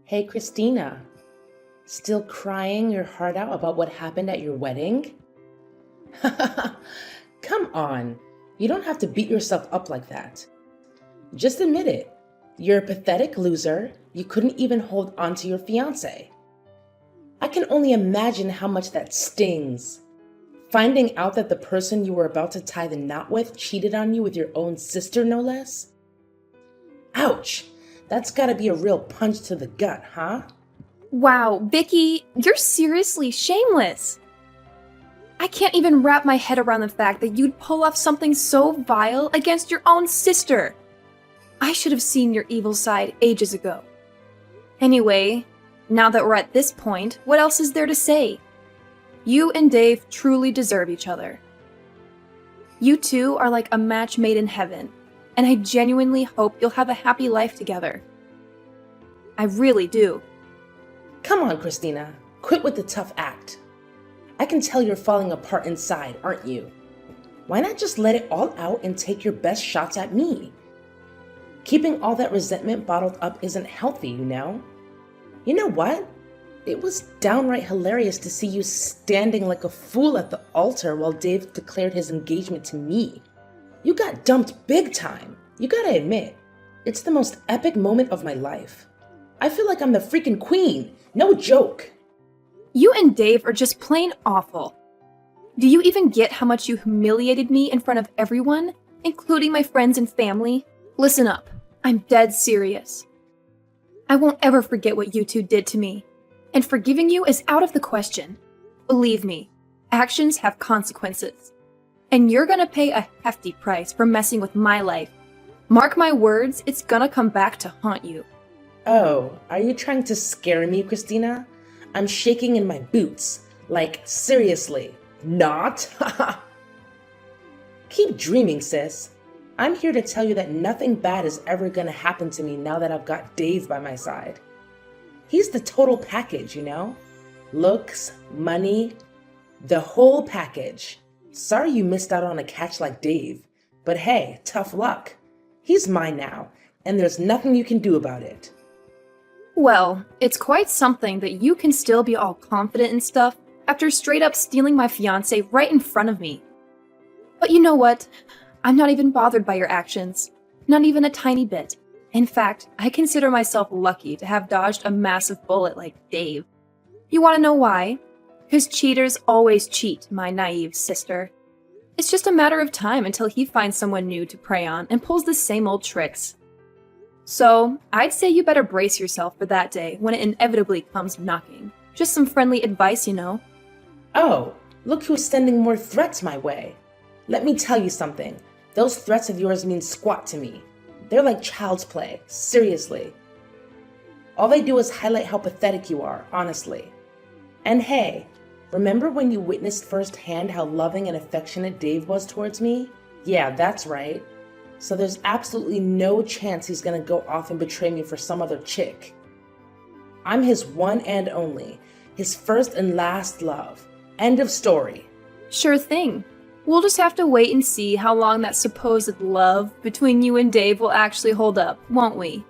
Hey, Christina, still crying your heart out about what happened at your wedding? Come on, you don't have to beat yourself up like that. Just admit it. You're a pathetic loser. You couldn't even hold on to your fiance. I can only imagine how much that stings. Finding out that the person you were about to tie the knot with cheated on you with your own sister, no less? Ouch! That's gotta be a real punch to the gut, huh? Wow, Vicky, you're seriously shameless. I can't even wrap my head around the fact that you'd pull off something so vile against your own sister. I should have seen your evil side ages ago. Anyway, now that we're at this point, what else is there to say? You and Dave truly deserve each other. You two are like a match made in heaven, and I genuinely hope you'll have a happy life together. I really do. Come on, Christina. Quit with the tough act. I can tell you're falling apart inside, aren't you? Why not just let it all out and take your best shots at me? Keeping all that resentment bottled up isn't healthy, you know? You know what? It was downright hilarious to see you standing like a fool at the altar while Dave declared his engagement to me. You got dumped big time. You gotta admit, it's the most epic moment of my life. I feel like I'm the freaking queen. No joke. You and Dave are just plain awful. Do you even get how much you humiliated me in front of everyone, including my friends and family? Listen up. I'm dead serious. I won't ever forget what you two did to me, and forgiving you is out of the question. Believe me, actions have consequences, and you're gonna pay a hefty price for messing with my life. Mark my words, it's gonna come back to haunt you. Oh, are you trying to scare me, Christina? I'm shaking in my boots. Like, seriously, not? Keep dreaming, sis. I'm here to tell you that nothing bad is ever gonna happen to me now that I've got Dave by my side. He's the total package, you know? Looks, money, the whole package. Sorry you missed out on a catch like Dave, but hey, tough luck. He's mine now, and there's nothing you can do about it. Well, it's quite something that you can still be all confident and stuff after straight up stealing my fiance right in front of me. But you know what? I'm not even bothered by your actions. Not even a tiny bit. In fact, I consider myself lucky to have dodged a massive bullet like Dave. You want to know why? Because cheaters always cheat, my naive sister. It's just a matter of time until he finds someone new to prey on and pulls the same old tricks. So, I'd say you better brace yourself for that day when it inevitably comes knocking. Just some friendly advice, you know. Oh, look who's sending more threats my way. Let me tell you something. Those threats of yours mean squat to me. They're like child's play, seriously. All they do is highlight how pathetic you are, honestly. And hey, remember when you witnessed firsthand how loving and affectionate Dave was towards me? Yeah, that's right. So there's absolutely no chance he's gonna go off and betray me for some other chick. I'm his one and only, his first and last love. End of story. Sure thing. We'll just have to wait and see how long that supposed love between you and Dave will actually hold up, won't we?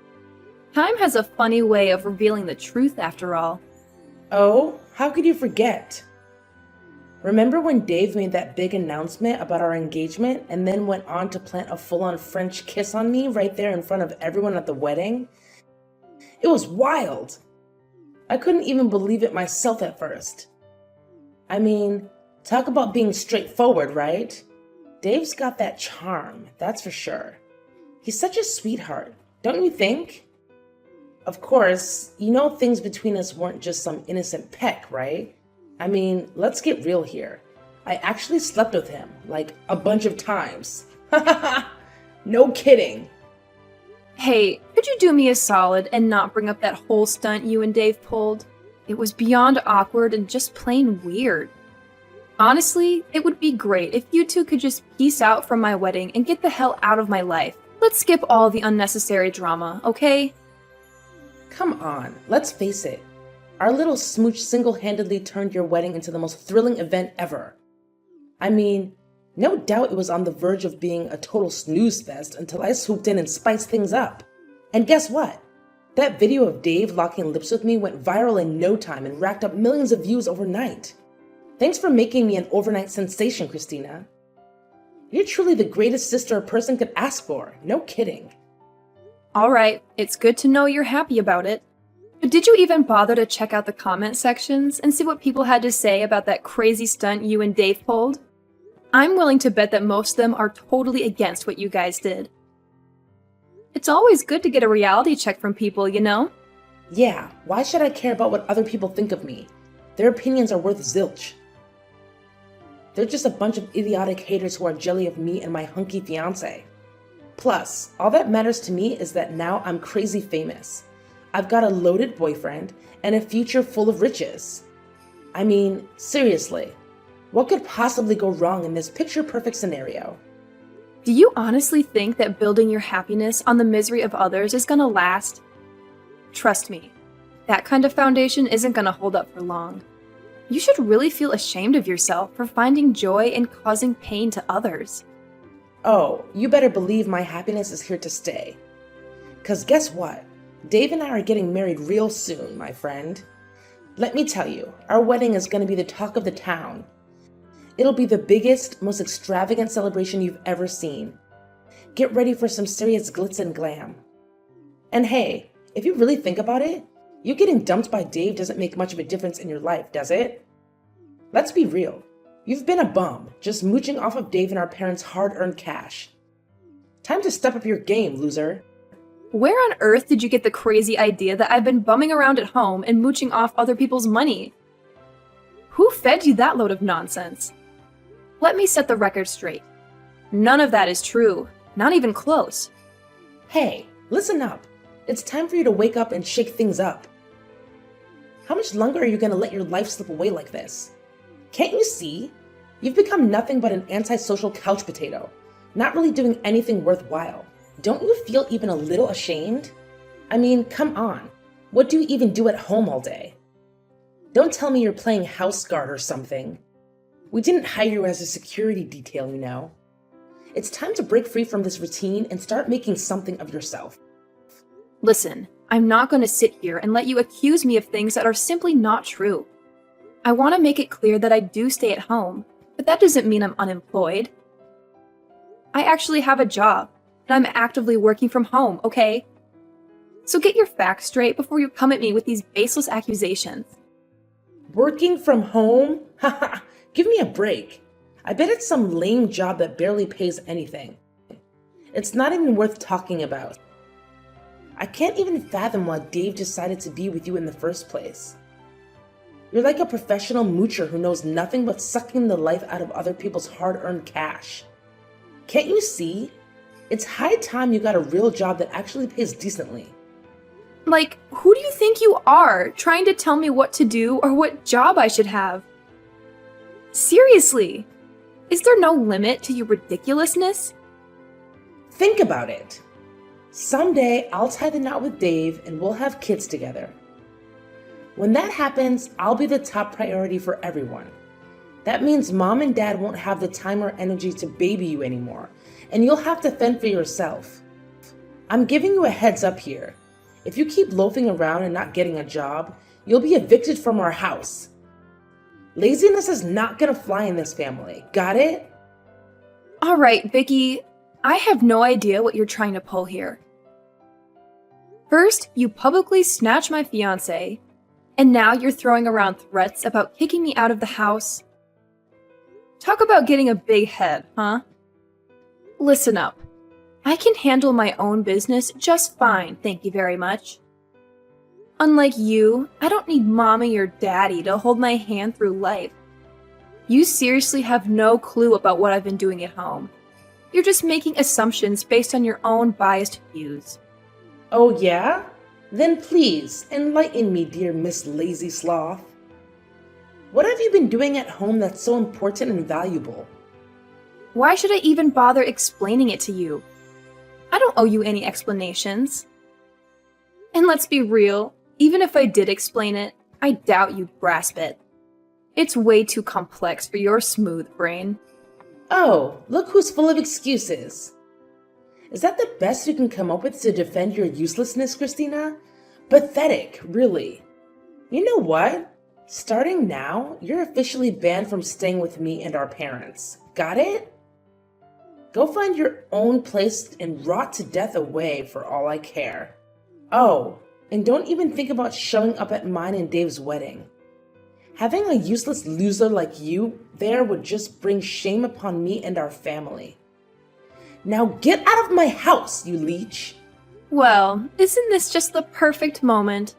Time has a funny way of revealing the truth after all. Oh, how could you forget? Remember when Dave made that big announcement about our engagement and then went on to plant a full-on French kiss on me right there in front of everyone at the wedding? It was wild. I couldn't even believe it myself at first. I mean, talk about being straightforward, right? Dave's got that charm, that's for sure. He's such a sweetheart, don't you think? Of course, you know things between us weren't just some innocent peck, right? I mean, let's get real here. I actually slept with him, like a bunch of times. No kidding. Hey, could you do me a solid and not bring up that whole stunt you and Dave pulled? It was beyond awkward and just plain weird. Honestly, it would be great if you two could just peace out from my wedding and get the hell out of my life. Let's skip all the unnecessary drama, okay? Come on, let's face it. Our little smooch single-handedly turned your wedding into the most thrilling event ever. I mean, no doubt it was on the verge of being a total snooze fest until I swooped in and spiced things up. And guess what? That video of Dave locking lips with me went viral in no time and racked up millions of views overnight. Thanks for making me an overnight sensation, Christina. You're truly the greatest sister a person could ask for. No kidding. Alright, it's good to know you're happy about it. But did you even bother to check out the comment sections and see what people had to say about that crazy stunt you and Dave pulled? I'm willing to bet that most of them are totally against what you guys did. It's always good to get a reality check from people, you know? Yeah, why should I care about what other people think of me? Their opinions are worth zilch. They're just a bunch of idiotic haters who are jelly of me and my hunky fiancé. Plus, all that matters to me is that now I'm crazy famous. I've got a loaded boyfriend and a future full of riches. I mean, seriously, what could possibly go wrong in this picture-perfect scenario? Do you honestly think that building your happiness on the misery of others is gonna last? Trust me, that kind of foundation isn't gonna hold up for long. You should really feel ashamed of yourself for finding joy in causing pain to others. Oh, you better believe my happiness is here to stay. 'Cause guess what? Dave and I are getting married real soon, my friend. Let me tell you, our wedding is going to be the talk of the town. It'll be the biggest, most extravagant celebration you've ever seen. Get ready for some serious glitz and glam. And hey, if you really think about it, you getting dumped by Dave doesn't make much of a difference in your life, does it? Let's be real. You've been a bum, just mooching off of Dave and our parents' hard-earned cash. Time to step up your game, loser. Where on earth did you get the crazy idea that I've been bumming around at home and mooching off other people's money? Who fed you that load of nonsense? Let me set the record straight. None of that is true, not even close. Hey, listen up. It's time for you to wake up and shake things up. How much longer are you going to let your life slip away like this? Can't you see? You've become nothing but an antisocial couch potato, not really doing anything worthwhile. Don't you feel even a little ashamed? I mean, come on. What do you even do at home all day? Don't tell me you're playing house guard or something. We didn't hire you as a security detail, you know. It's time to break free from this routine and start making something of yourself. Listen, I'm not going to sit here and let you accuse me of things that are simply not true. I want to make it clear that I do stay at home, but that doesn't mean I'm unemployed. I actually have a job, and I'm actively working from home, okay? So get your facts straight before you come at me with these baseless accusations. Working from home? Haha, give me a break. I bet it's some lame job that barely pays anything. It's not even worth talking about. I can't even fathom why Dave decided to be with you in the first place. You're like a professional moocher who knows nothing but sucking the life out of other people's hard-earned cash. Can't you see? It's high time you got a real job that actually pays decently. Like, who do you think you are, trying to tell me what to do or what job I should have? Seriously, is there no limit to your ridiculousness? Think about it. Someday I'll tie the knot with Dave and we'll have kids together. When that happens, I'll be the top priority for everyone. That means mom and dad won't have the time or energy to baby you anymore, and you'll have to fend for yourself. I'm giving you a heads up here. If you keep loafing around and not getting a job, you'll be evicted from our house. Laziness is not gonna fly in this family. Got it? All right, Vicky, I have no idea what you're trying to pull here. First, you publicly snatched my fiancé, and now you're throwing around threats about kicking me out of the house. Talk about getting a big head, huh? Listen up. I can handle my own business just fine, thank you very much. Unlike you, I don't need mommy or daddy to hold my hand through life. You seriously have no clue about what I've been doing at home. You're just making assumptions based on your own biased views. Oh yeah? Then please, enlighten me, dear Miss Lazy Sloth. What have you been doing at home that's so important and valuable? Why should I even bother explaining it to you? I don't owe you any explanations. And let's be real, even if I did explain it, I doubt you'd grasp it. It's way too complex for your smooth brain. Oh, look who's full of excuses. Is that the best you can come up with to defend your uselessness, Christina? Pathetic, really. You know what? Starting now, you're officially banned from staying with me and our parents. Got it? Go find your own place and rot to death away for all I care. Oh, and don't even think about showing up at mine and Dave's wedding. Having a useless loser like you there would just bring shame upon me and our family. Now get out of my house, you leech! Well, isn't this just the perfect moment?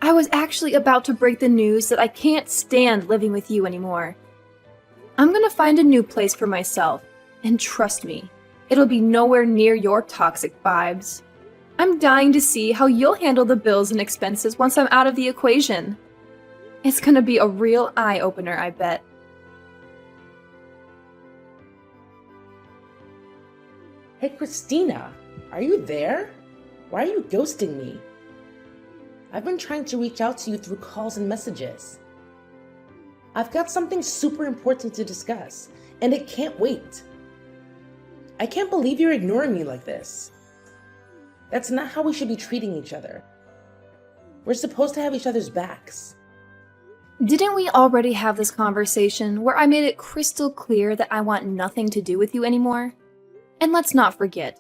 I was actually about to break the news that I can't stand living with you anymore. I'm gonna find a new place for myself, and trust me, it'll be nowhere near your toxic vibes. I'm dying to see how you'll handle the bills and expenses once I'm out of the equation. It's gonna be a real eye-opener, I bet. Hey Christina, are you there? Why are you ghosting me? I've been trying to reach out to you through calls and messages. I've got something super important to discuss, and it can't wait. I can't believe you're ignoring me like this. That's not how we should be treating each other. We're supposed to have each other's backs. Didn't we already have this conversation where I made it crystal clear that I want nothing to do with you anymore? And let's not forget,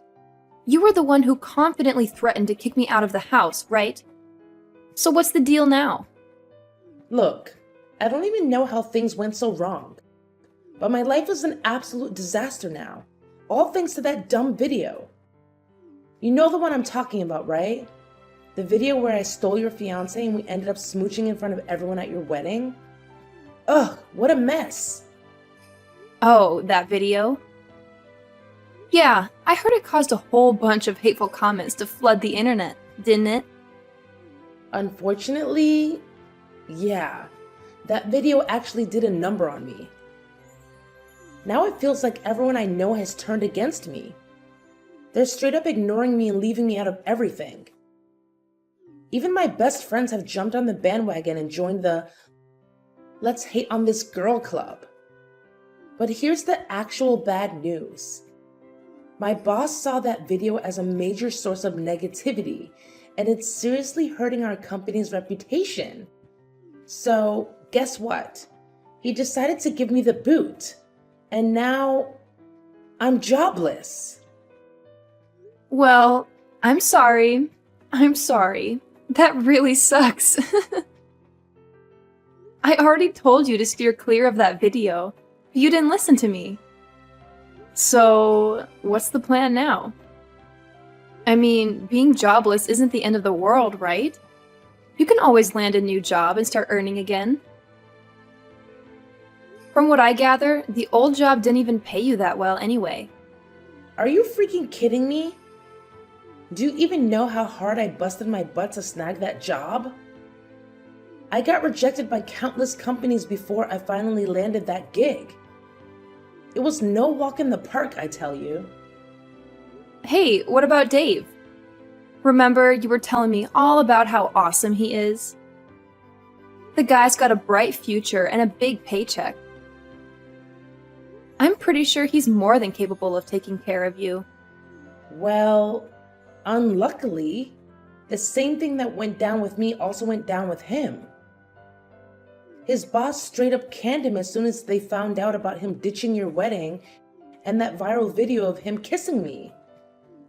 you were the one who confidently threatened to kick me out of the house, right? So what's the deal now? Look, I don't even know how things went so wrong. But my life is an absolute disaster now. All thanks to that dumb video. You know the one I'm talking about, right? The video where I stole your fiancé and we ended up smooching in front of everyone at your wedding? Ugh, what a mess. Oh, that video? Yeah, I heard it caused a whole bunch of hateful comments to flood the internet, didn't it? Unfortunately, yeah, that video actually did a number on me. Now it feels like everyone I know has turned against me. They're straight up ignoring me and leaving me out of everything. Even my best friends have jumped on the bandwagon and joined the "Let's hate on this girl" club. But here's the actual bad news. My boss saw that video as a major source of negativity, and it's seriously hurting our company's reputation. So, guess what? He decided to give me the boot. And now, I'm jobless. Well, I'm sorry. I'm sorry. That really sucks. I already told you to steer clear of that video. You didn't listen to me. So, what's the plan now? I mean, being jobless isn't the end of the world, right? You can always land a new job and start earning again. From what I gather, the old job didn't even pay you that well anyway. Are you freaking kidding me? Do you even know how hard I busted my butt to snag that job? I got rejected by countless companies before I finally landed that gig. It was no walk in the park, I tell you. Hey, what about Dave? Remember, you were telling me all about how awesome he is? The guy's got a bright future and a big paycheck. I'm pretty sure he's more than capable of taking care of you. Well, unluckily, the same thing that went down with me also went down with him. His boss straight up canned him as soon as they found out about him ditching your wedding and that viral video of him kissing me.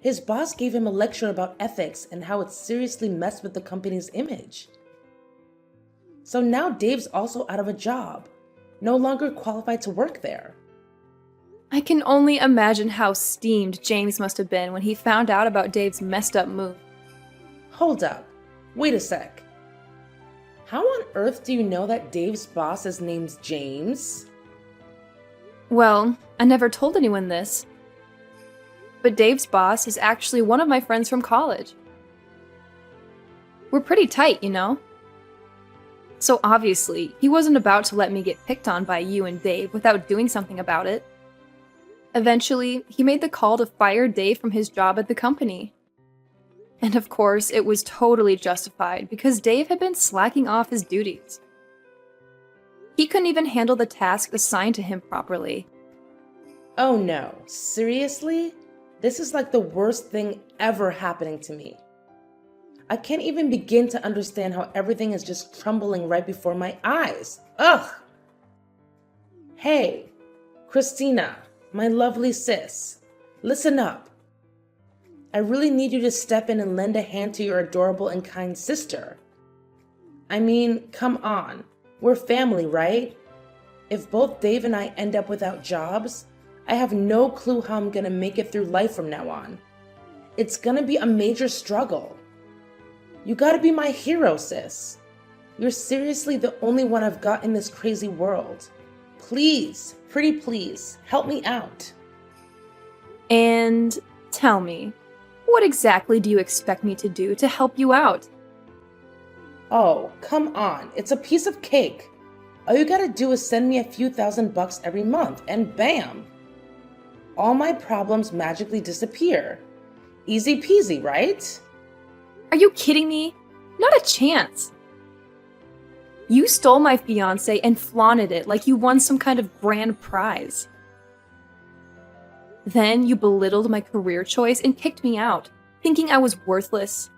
His boss gave him a lecture about ethics and how it seriously messed with the company's image. So now Dave's also out of a job, no longer qualified to work there. I can only imagine how steamed James must have been when he found out about Dave's messed up move. Hold up, wait a sec. How on earth do you know that Dave's boss is named James? Well, I never told anyone this. But Dave's boss is actually one of my friends from college. We're pretty tight, you know? So obviously, he wasn't about to let me get picked on by you and Dave without doing something about it. Eventually, he made the call to fire Dave from his job at the company. And of course, it was totally justified because Dave had been slacking off his duties. He couldn't even handle the task assigned to him properly. Oh no, seriously? This is like the worst thing ever happening to me. I can't even begin to understand how everything is just crumbling right before my eyes. Ugh! Hey, Christina, my lovely sis, listen up. I really need you to step in and lend a hand to your adorable and kind sister. I mean, come on. We're family, right? If both Dave and I end up without jobs, I have no clue how I'm gonna make it through life from now on. It's gonna be a major struggle. You gotta be my hero, sis. You're seriously the only one I've got in this crazy world. Please, pretty please, help me out. And tell me, what exactly do you expect me to do to help you out? Oh, come on, it's a piece of cake. All you gotta do is send me a few $1,000 every month, and bam! All my problems magically disappear. Easy peasy, right? Are you kidding me? Not a chance. You stole my fiancé and flaunted it like you won some kind of grand prize. Then you belittled my career choice and kicked me out, thinking I was worthless.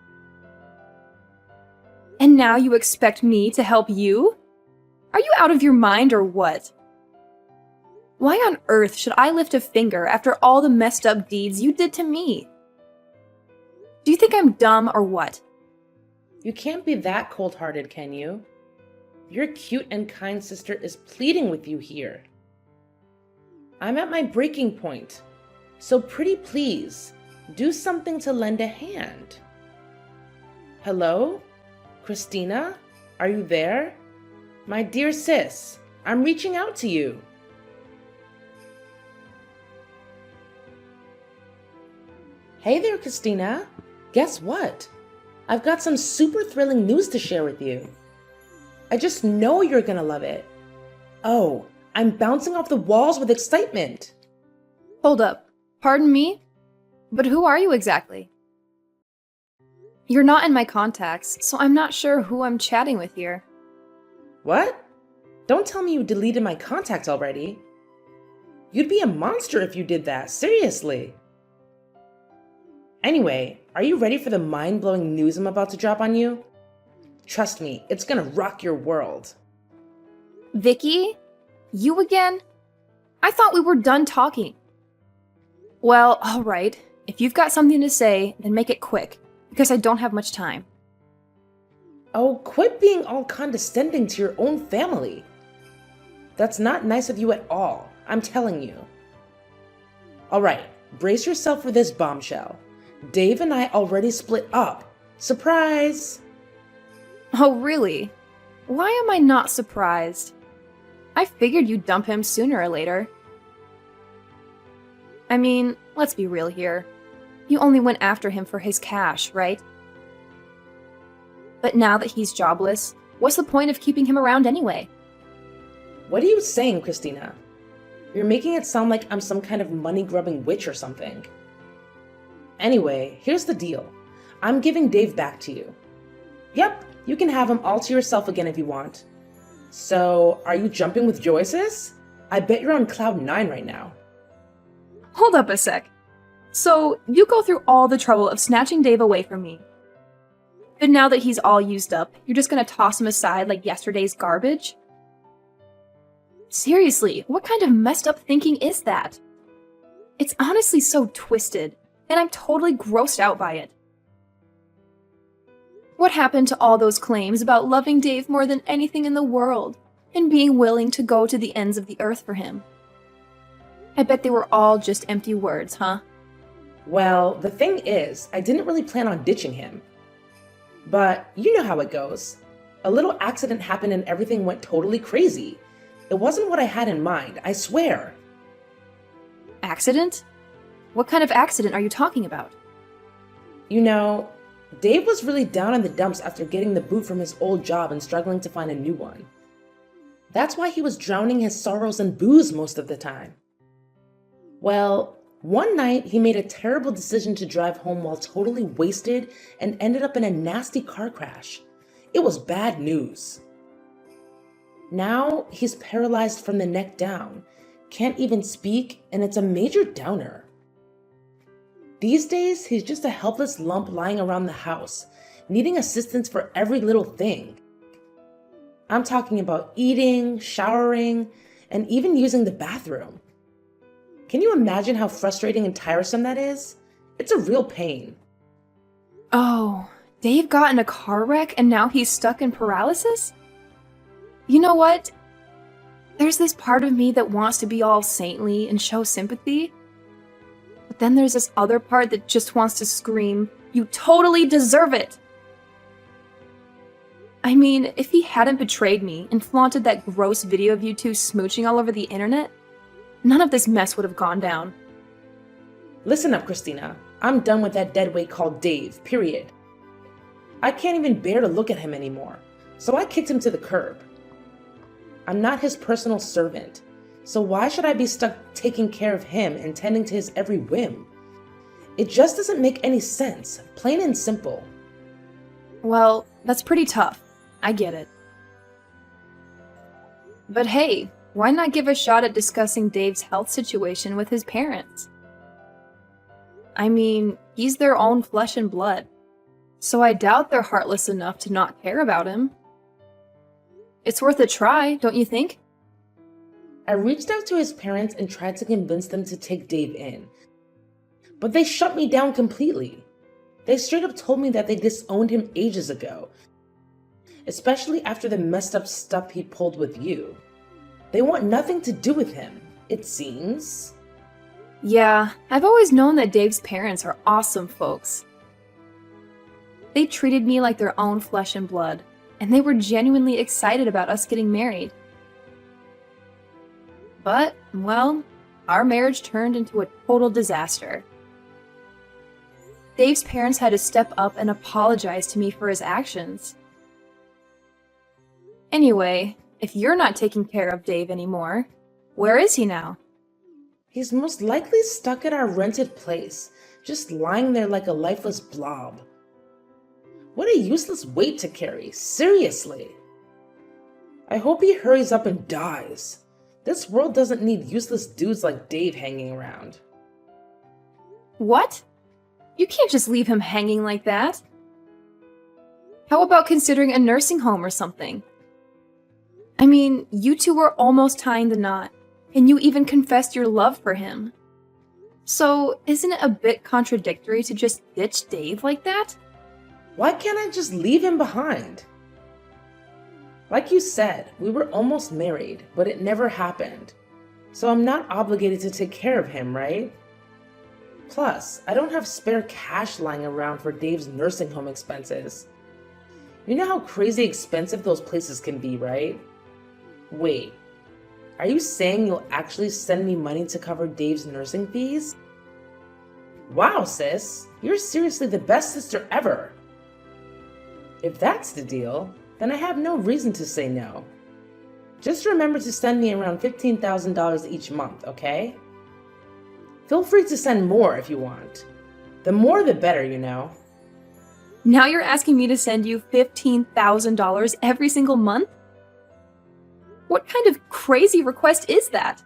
And now you expect me to help you? Are you out of your mind or what? Why on earth should I lift a finger after all the messed up deeds you did to me? Do you think I'm dumb or what? You can't be that cold-hearted, can you? Your cute and kind sister is pleading with you here. I'm at my breaking point, so pretty please, do something to lend a hand. Hello? Christina? Are you there? My dear sis, I'm reaching out to you. Hey there, Christina. Guess what? I've got some super thrilling news to share with you. I just know you're gonna love it. Oh, I'm bouncing off the walls with excitement. Hold up. Pardon me? But who are you exactly? You're not in my contacts, so I'm not sure who I'm chatting with here. What? Don't tell me you deleted my contacts already. You'd be a monster if you did that, seriously. Anyway, are you ready for the mind-blowing news I'm about to drop on you? Trust me, it's gonna rock your world. Vicky? You again? I thought we were done talking. Well, alright. If you've got something to say, then make it quick, because I don't have much time. Oh, quit being all condescending to your own family. That's not nice of you at all, I'm telling you. Alright, brace yourself for this bombshell. Dave and I already split up. Surprise! Oh, really? Why am I not surprised? I figured you'd dump him sooner or later. I mean, let's be real here. You only went after him for his cash, right? But now that he's jobless, what's the point of keeping him around anyway? What are you saying, Christina? You're making it sound like I'm some kind of money-grubbing witch or something. Anyway, here's the deal. I'm giving Dave back to you. Yep, you can have him all to yourself again if you want. So, are you jumping with joy, sis? I bet you're on cloud 9 right now. Hold up a sec. So, you go through all the trouble of snatching Dave away from me. But now that he's all used up, you're just gonna toss him aside like yesterday's garbage? Seriously, what kind of messed up thinking is that? It's honestly so twisted, and I'm totally grossed out by it. What happened to all those claims about loving Dave more than anything in the world, and being willing to go to the ends of the earth for him? I bet they were all just empty words, huh? Well, the thing is, I didn't really plan on ditching him. But you know how it goes. A little accident happened and everything went totally crazy. It wasn't what I had in mind, I swear. Accident? What kind of accident are you talking about? You know, Dave was really down in the dumps after getting the boot from his old job and struggling to find a new one. That's why he was drowning his sorrows in booze most of the time. Well, one night he made a terrible decision to drive home while totally wasted and ended up in a nasty car crash. It was bad news. Now he's paralyzed from the neck down, can't even speak, and it's a major downer. These days, he's just a helpless lump lying around the house, needing assistance for every little thing. I'm talking about eating, showering, and even using the bathroom. Can you imagine how frustrating and tiresome that is? It's a real pain. Oh, Dave got in a car wreck and now he's stuck in paralysis? You know what? There's this part of me that wants to be all saintly and show sympathy. But then there's this other part that just wants to scream, "You totally deserve it!" I mean, if he hadn't betrayed me and flaunted that gross video of you two smooching all over the internet, none of this mess would have gone down. Listen up, Christina. I'm done with that deadweight called Dave, period. I can't even bear to look at him anymore, so I kicked him to the curb. I'm not his personal servant, so why should I be stuck taking care of him and tending to his every whim? It just doesn't make any sense, plain and simple. Well, that's pretty tough. I get it. But hey, why not give a shot at discussing Dave's health situation with his parents? I mean, he's their own flesh and blood, so I doubt they're heartless enough to not care about him. It's worth a try, don't you think? I reached out to his parents and tried to convince them to take Dave in, but they shut me down completely. They straight up told me that they disowned him ages ago, especially after the messed up stuff he pulled with you. They want nothing to do with him, it seems. Yeah, I've always known that Dave's parents are awesome folks. They treated me like their own flesh and blood, and they were genuinely excited about us getting married. But, well, our marriage turned into a total disaster. Dave's parents had to step up and apologize to me for his actions. Anyway, if you're not taking care of Dave anymore, where is he now? He's most likely stuck at our rented place, just lying there like a lifeless blob. What a useless weight to carry, seriously. I hope he hurries up and dies. This world doesn't need useless dudes like Dave hanging around. What? You can't just leave him hanging like that. How about considering a nursing home or something? I mean, you two were almost tying the knot, and you even confessed your love for him. So, isn't it a bit contradictory to just ditch Dave like that? Why can't I just leave him behind? Like you said, we were almost married, but it never happened. So I'm not obligated to take care of him, right? Plus, I don't have spare cash lying around for Dave's nursing home expenses. You know how crazy expensive those places can be, right? Wait, are you saying you'll actually send me money to cover Dave's nursing fees? Wow, sis, you're seriously the best sister ever. If that's the deal, then I have no reason to say no. Just remember to send me around $15,000 each month, okay? Feel free to send more if you want. The more the better, you know. Now you're asking me to send you $15,000 every single month? What kind of crazy request is that?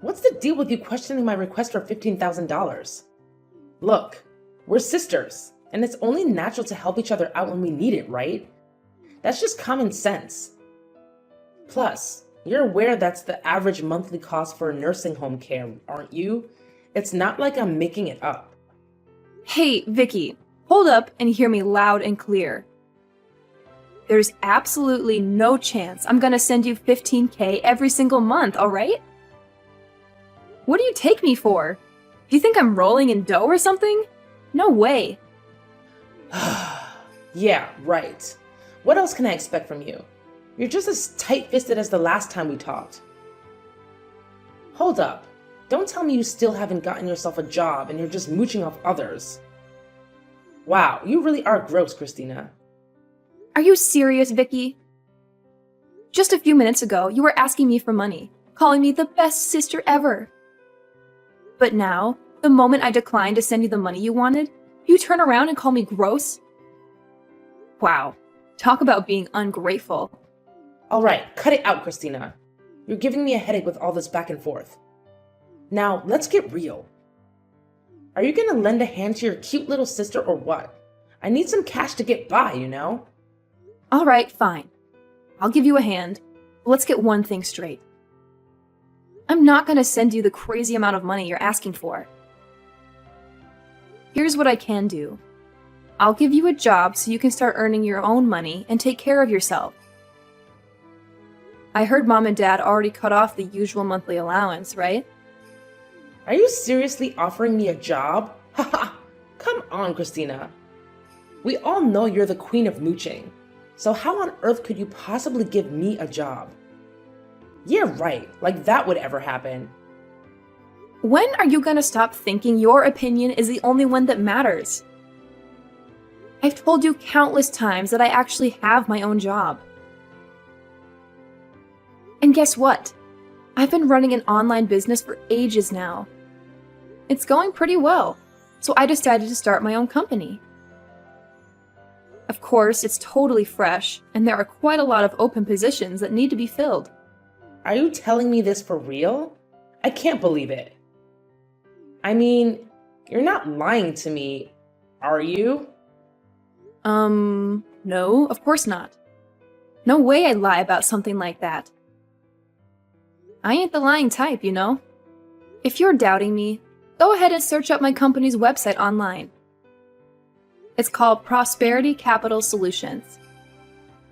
What's the deal with you questioning my request for $15,000? Look, we're sisters, and it's only natural to help each other out when we need it, right? That's just common sense. Plus, you're aware that's the average monthly cost for nursing home care, aren't you? It's not like I'm making it up. Hey, Vicky, hold up and hear me loud and clear. There's absolutely no chance I'm gonna send you $15K every single month, alright? What do you take me for? Do you think I'm rolling in dough or something? No way. Yeah, right. What else can I expect from you? You're just as tight-fisted as the last time we talked. Hold up. Don't tell me you still haven't gotten yourself a job and you're just mooching off others. Wow, you really are gross, Christina. Are you serious, Vicky? Just a few minutes ago, you were asking me for money, calling me the best sister ever. But now, the moment I decline to send you the money you wanted, you turn around and call me gross? Wow, talk about being ungrateful. Alright, cut it out, Christina. You're giving me a headache with all this back and forth. Now, let's get real. Are you gonna lend a hand to your cute little sister or what? I need some cash to get by, you know? Alright, fine. I'll give you a hand. But let's get one thing straight. I'm not gonna send you the crazy amount of money you're asking for. Here's what I can do. I'll give you a job so you can start earning your own money and take care of yourself. I heard Mom and Dad already cut off the usual monthly allowance, right? Are you seriously offering me a job? Haha, come on, Christina. We all know you're the queen of mooching, so how on earth could you possibly give me a job? Yeah, right, like that would ever happen. When are you gonna stop thinking your opinion is the only one that matters? I've told you countless times that I actually have my own job. And guess what? I've been running an online business for ages now. It's going pretty well, so I decided to start my own company. Of course, it's totally fresh, and there are quite a lot of open positions that need to be filled. Are you telling me this for real? I can't believe it. I mean, you're not lying to me, are you? No, of course not. No way I'd lie about something like that. I ain't the lying type, you know? If you're doubting me, go ahead and search up my company's website online. It's called Prosperity Capital Solutions.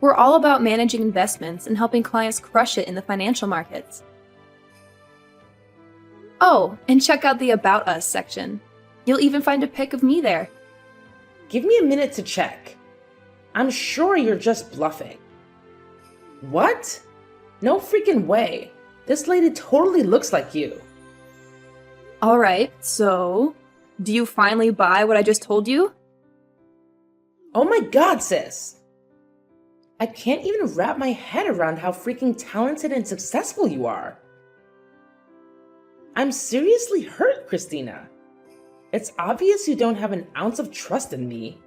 We're all about managing investments and helping clients crush it in the financial markets. Oh, and check out the About Us section. You'll even find a pic of me there. Give me a minute to check. I'm sure you're just bluffing. What? No freaking way. This lady totally looks like you. Alright, so, do you finally buy what I just told you? Oh my god, sis. I can't even wrap my head around how freaking talented and successful you are. I'm seriously hurt, Christina. It's obvious you don't have an ounce of trust in me.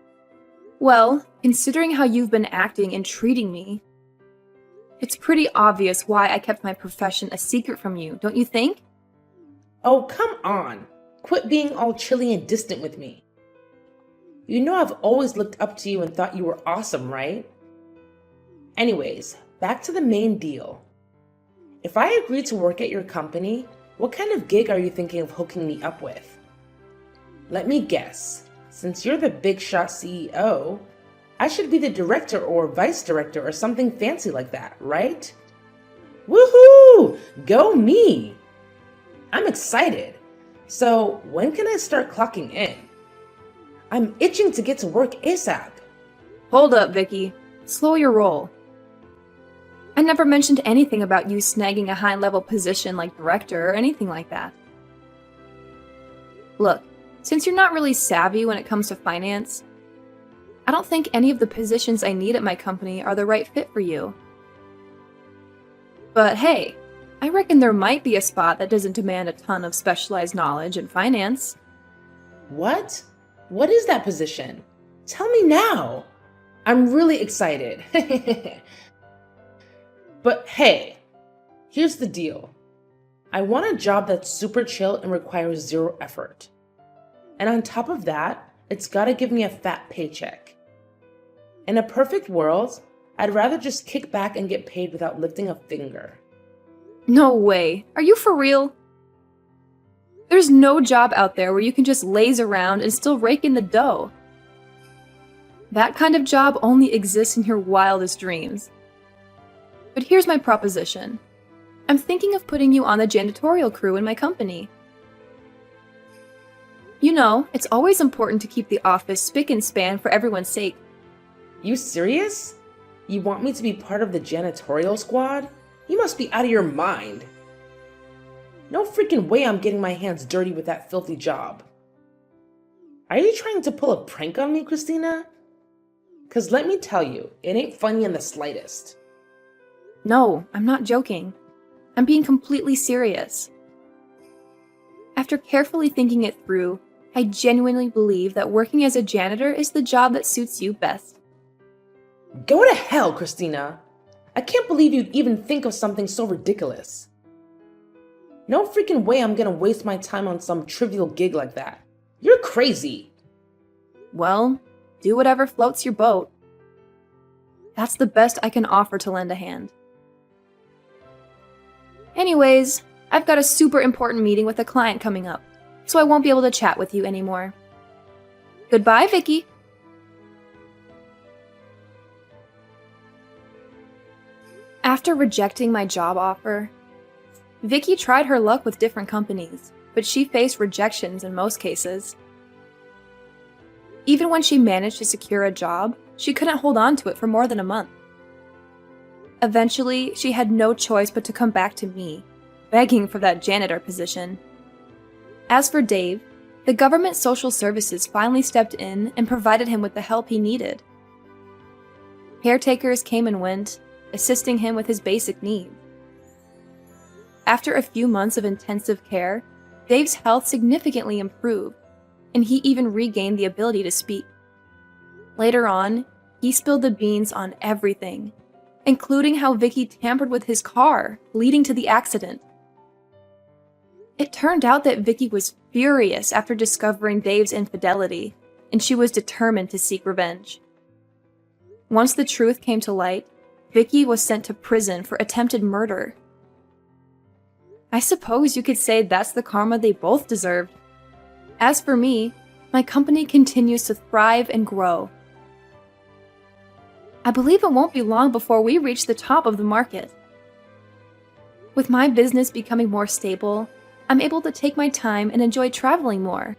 Well, considering how you've been acting and treating me, it's pretty obvious why I kept my profession a secret from you, don't you think? Oh, come on. Quit being all chilly and distant with me. You know I've always looked up to you and thought you were awesome, right? Anyways, back to the main deal. If I agree to work at your company, what kind of gig are you thinking of hooking me up with? Let me guess. Since you're the big shot CEO, I should be the director or vice director or something fancy like that, right? Woohoo! Go me! I'm excited. So when can I start clocking in? I'm itching to get to work ASAP. Hold up, Vicky. Slow your roll. I never mentioned anything about you snagging a high-level position like director or anything like that. Look, since you're not really savvy when it comes to finance, I don't think any of the positions I need at my company are the right fit for you. But hey, I reckon there might be a spot that doesn't demand a ton of specialized knowledge in finance. What? What is that position? Tell me now. I'm really excited. But hey, here's the deal. I want a job that's super chill and requires zero effort. And on top of that, it's gotta give me a fat paycheck. In a perfect world, I'd rather just kick back and get paid without lifting a finger. No way. Are you for real? There's no job out there where you can just laze around and still rake in the dough. That kind of job only exists in your wildest dreams. But here's my proposition. I'm thinking of putting you on the janitorial crew in my company. You know, it's always important to keep the office spick and span for everyone's sake. You serious? You want me to be part of the janitorial squad? You must be out of your mind. No freaking way I'm getting my hands dirty with that filthy job. Are you trying to pull a prank on me, Christina? 'Cause let me tell you, it ain't funny in the slightest. No, I'm not joking. I'm being completely serious. After carefully thinking it through, I genuinely believe that working as a janitor is the job that suits you best. Go to hell, Christina. I can't believe you'd even think of something so ridiculous. No freaking way I'm gonna waste my time on some trivial gig like that. You're crazy. Well, do whatever floats your boat. That's the best I can offer to lend a hand. Anyways, I've got a super important meeting with a client coming up, so I won't be able to chat with you anymore. Goodbye, Vicky. After rejecting my job offer, Vicky tried her luck with different companies, but she faced rejections in most cases. Even when she managed to secure a job, she couldn't hold on to it for more than a month. Eventually, she had no choice but to come back to me, begging for that janitor position. As for Dave, the government social services finally stepped in and provided him with the help he needed. Caretakers came and went, assisting him with his basic needs. After a few months of intensive care, Dave's health significantly improved, and he even regained the ability to speak. Later on, he spilled the beans on everything, including how Vicky tampered with his car, leading to the accident. It turned out that Vicky was furious after discovering Dave's infidelity, and she was determined to seek revenge. Once the truth came to light, Vicky was sent to prison for attempted murder. I suppose you could say that's the karma they both deserved. As for me, my company continues to thrive and grow. I believe it won't be long before we reach the top of the market. With my business becoming more stable, I'm able to take my time and enjoy traveling more.